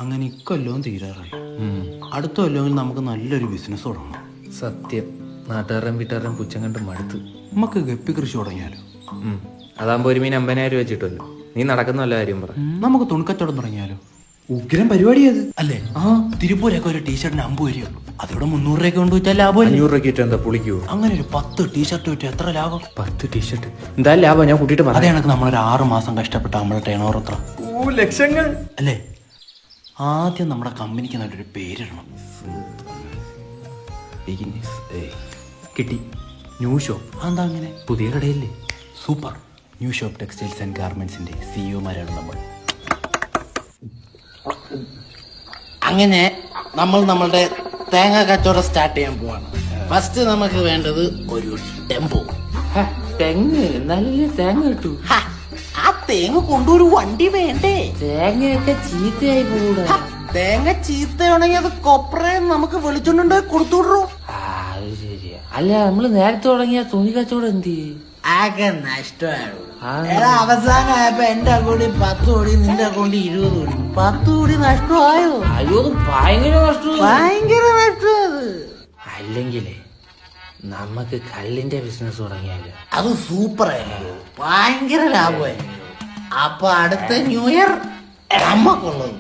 അങ്ങനെ ഇക്കൊല്ലവും തീരാറായി. അടുത്ത കൊല്ലമെങ്കിൽ നമുക്ക് നല്ലൊരു ബിസിനസ് തുടങ്ങണം. സത്യം, നാട്ടുകാരൻ വീട്ടുകാരൻ പുച്ഛം കണ്ട് മടുത്ത്. നമുക്ക് ഗപ്പി കൃഷി തുടങ്ങിയാലോ? അതാകുമ്പോ ഒരു മീൻ 50,000 വെച്ചിട്ടല്ലോ. നീ നടക്കുന്ന വല്ല കാര്യം പറ. നമുക്ക് തുണിക്കച്ചവടം തുടങ്ങിയാലോ? ഉഗ്രം പരിപാടി അത് അല്ലേ? തിരുപ്പൂരൊക്കെ ഒരു ടീഷർട്ടിന് 50 രൂപയുള്ളൂ. അതോടെ 300 രൂപ കൊണ്ട് വെച്ചാൽ ലാഭം. 500 രൂപയ്ക്ക് എന്താ പുളിക്കുവോ? അങ്ങനെ ഒരു 10 ടീഷർട്ട് വെച്ചാൽ എത്ര ലാഭം? 10 ടീഷർട്ട് എന്തായാലും ലാഭം. ഞാൻ കൂട്ടിയിട്ട് അതേ കണക്ക് നമ്മളൊരു 6 മാസം കഷ്ടപ്പെട്ട നമ്മുടെ ടേൺ ഓവർ എത്ര? ലക്ഷങ്ങൾ അല്ലേ? ആദ്യം നമ്മുടെ കമ്പനിക്ക് നല്ലൊരു പേരിടണം. കിട്ടി. New shop. എന്താ അങ്ങനെ? പുതിയ കടയില്ലേ? Super. New shop textiles and ഗാർമെന്റ്സിന്റെ സിഇഒമാരാണ് നമ്മൾ. അങ്ങനെ നമ്മൾ നമ്മളുടെ തേങ്ങ കച്ചവടം സ്റ്റാർട്ട് ചെയ്യാൻ പോവാണ്. ഫസ്റ്റ് നമുക്ക് വേണ്ടത് ഒരു ടെമ്പോ. തെങ്ങ് നല്ല തേങ്ങ കിട്ടൂ. ആ തേങ്ങ കൊണ്ടൊരു വണ്ടി വേണ്ടേ? തേങ്ങയൊക്കെ ചീത്തയായി പോകൂടാ. തേങ്ങ ചീത്തയാണെങ്കിൽ അത് കൊപ്രയും നമുക്ക് വെളിച്ചൊണ്ടുണ്ടോ കൊടുത്തുവിടൂ. അത് ശരിയാ. അല്ല, നമ്മള് നേരത്തെ തുടങ്ങിയ തുണി കച്ചവടം എന്ത് ചെയ്യും? ആകെ നഷ്ടമായോ? അവസാനമായപ്പോ എന്റെ അക്കൗണ്ടിൽ 10 കോടി, നിന്റെ അക്കൗണ്ടിൽ 20 കോടി. 10 കോടി നഷ്ടമായോ? അയ്യോ, അത് ഭയങ്കര നഷ്ടം. ഭയങ്കര നഷ്ടം. അല്ലെങ്കിലേ നമുക്ക് കല്ലിന്റെ ബിസിനസ് തുടങ്ങിയാലോ? അത് സൂപ്പർ ആയിരുന്നു, ഭയങ്കര ലാഭമായിരുന്നു. അപ്പൊ അടുത്ത ന്യൂ ഇയർ നമ്മക്കുള്ളത്